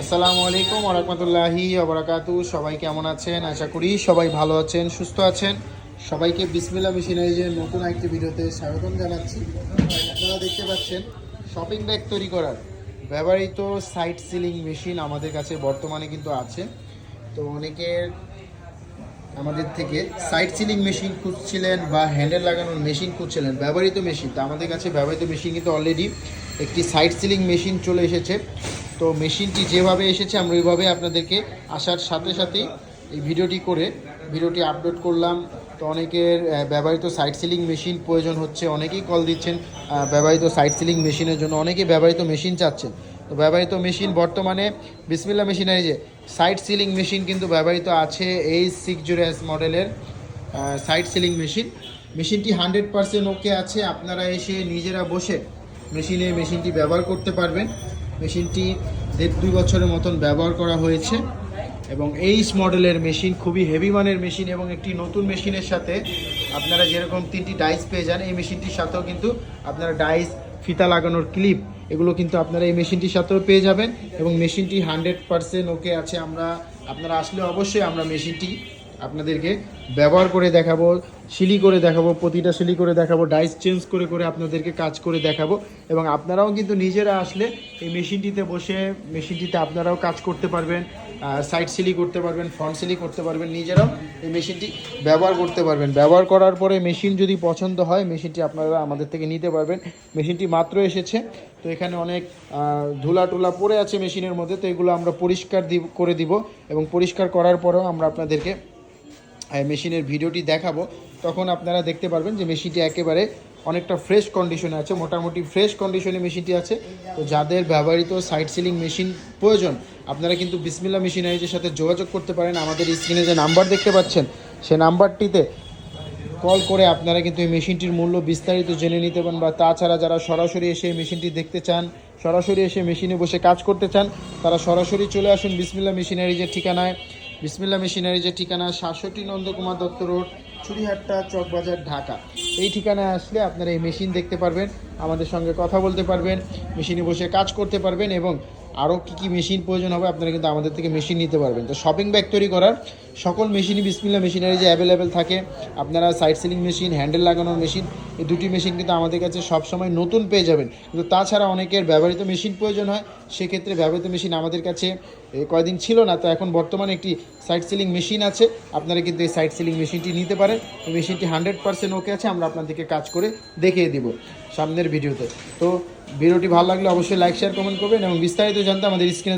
আসসালামু আলাইকুম ওয়া রাহমাতুল্লাহি ওয়া বারাকাতু। সবাই কেমন আছেন? আশা করি সবাই ভালো আছেন, সুস্থ আছেন। সবাইকে বিসমিল্লাহ মেশিনারিজের নতুন একটি ভিডিওতে স্বাগতম জানাচ্ছি। আপনারা দেখতে পাচ্ছেন শপিং ব্যাগ তৈরি করার ব্যবহৃত সাইড সিলিং মেশিন আমাদের কাছে বর্তমানে কিন্তু আছে। তো অনেকের আমাদের থেকে সাইড সিলিং মেশিন খুঁজছিলেন বা হ্যান্ডেল লাগানোর মেশিন খুঁজছিলেন, ব্যবহৃত মেশিন। তো আমাদের কাছে ব্যবহৃত মেশিন কিন্তু অলরেডি একটি সাইড সিলিং মেশিন চলে এসেছে। তো মেশিনটি যেভাবে এসেছে আমরা ওইভাবে আপনাদেরকে আসার সাথে সাথেই এই ভিডিওটি আপলোড করলাম। তো অনেকের ব্যবহৃত সাইড সিলিং মেশিন প্রয়োজন হচ্ছে, অনেকেই কল দিচ্ছেন ব্যবহৃত সাইড সিলিং মেশিনের জন্য, অনেকেই ব্যবহৃত মেশিন চাচ্ছেন। তো ব্যবহৃত মেশিন বর্তমানে বিসমিল্লাহ মেশিনারি সাইড সিলিং মেশিন কিন্তু ব্যবহৃত আছে H608 মডেলের সাইড সিলিং মেশিনটি 100% ওকে আছে। আপনারা এসে নিজেরা বসে মেশিনটি ব্যবহার করতে পারবেন। মেশিনটি 1.5-2 বছরের মতন ব্যবহার করা হয়েছে এবং H মডেলের মেশিন, খুবই হেভি মানের মেশিন। এবং একটি নতুন মেশিনের সাথে আপনারা যেরকম 3টি ডাইস পেয়ে যান, এই মেশিনটির সাথেও কিন্তু আপনারা ডাইস, ফিতা লাগানোর ক্লিপ, এগুলো কিন্তু আপনারা এই মেশিনটির সাথেও পেয়ে যাবেন। এবং মেশিনটি 100% ওকে আছে। আপনারা আসলে অবশ্যই আমরা মেশিনটি আপনাদেরকে ব্যবহার করে দেখাবো, সিলি করে দেখাবো, প্রতিটা সিলি করে দেখাবো, ডাইস চেঞ্জ করে করে আপনাদেরকে কাজ করে দেখাবো। এবং আপনারাও কিন্তু নিজেরা আসলে এই মেশিনটিতে আপনারাও কাজ করতে পারবেন, সাইড সিলি করতে পারবেন, ফ্রন্ট সিলি করতে পারবেন, নিজেরাও এই মেশিনটি ব্যবহার করতে পারবেন। ব্যবহার করার পরে মেশিন যদি পছন্দ হয়, মেশিনটি আপনারা আমাদের থেকে নিতে পারবেন। মেশিনটি মাত্র এসেছে, তো এখানে অনেক ধুলা টুলা পড়ে আছে মেশিনের মধ্যে, তো এগুলো আমরা পরিষ্কার করে দিব। এবং পরিষ্কার করার পরেও আমরা আপনাদেরকে মেশিনের ভিডিওটি দেখাবো। তখন আপনারা দেখতে পারবেন যে মেশিনটি একেবারে অনেকটা ফ্রেশ কন্ডিশনে আছে, মোটামুটি ফ্রেশ কন্ডিশনে মেশিনটি আছে। তো যাদের ব্যবহৃত সাইড সিলিং মেশিন প্রয়োজন, আপনারা কিন্তু বিসমিল্লাহ মেশিনারিজের সাথে যোগাযোগ করতে পারেন। আমাদের স্ক্রিনে যে নাম্বার দেখতে পাচ্ছেন, সে নাম্বারটিতে কল করে আপনারা কিন্তু এই মেশিনটির মূল্য বিস্তারিত জেনে নিতে পারেন। বা তাছাড়া যারা সরাসরি এসে মেশিনটি দেখতে চান, সরাসরি এসে মেশিনে বসে কাজ করতে চান, তারা সরাসরি চলে আসুন বিসমিল্লাহ মেশিনারিজের ঠিকানায়। বিসমিল্লাহ মেশিনারিজের ঠিকানা 67 নন্দকুমার দত্ত রোড, চুড়িহাট্টা, চকবাজার, ঢাকা। এই ঠিকানায় আসলে আপনারা এই মেশিন দেখতে পারবেন, আমাদের সঙ্গে কথা বলতে পারবেন, মেশিনে বসে কাজ করতে পারবেন। এবং আরও কী মেশিন প্রয়োজন হবে আপনারা কিন্তু আমাদের থেকে মেশিন নিতে পারবেন। তো শপিং ব্যাগ তৈরি করার সকল মেশিনই বিসমিল্লাহ মেশিনারিজে অ্যাভেলেবেল থাকে। আপনারা সাইড সিলিং মেশিন, হ্যান্ডেল লাগানোর মেশিন, এই দুটি মেশিন কিন্তু আমাদের কাছে সবসময় নতুন পেয়ে যাবেন। কিন্তু তাছাড়া অনেকের ব্যবহৃত মেশিন প্রয়োজন হয়, সেক্ষেত্রে ব্যবহৃত মেশিন আমাদের কাছে কয়দিন ছিল না, তো এখন বর্তমানে একটি সাইড সিলিং মেশিন আছে। আপনারা কিন্তু এই সাইড সিলিং মেশিনটি নিতে পারেন। এই মেশিনটি 100% ওকে আছে, আমরা আপনাদেরকে কাজ করে দেখিয়ে দিব সামনের ভিডিওতে। তো ভিডিওটি ভালো লাগলে অবশ্যই লাইক, শেয়ার, কমেন্ট করবেন এবং বিস্তারিত জানতে আমাদের স্ক্রিনে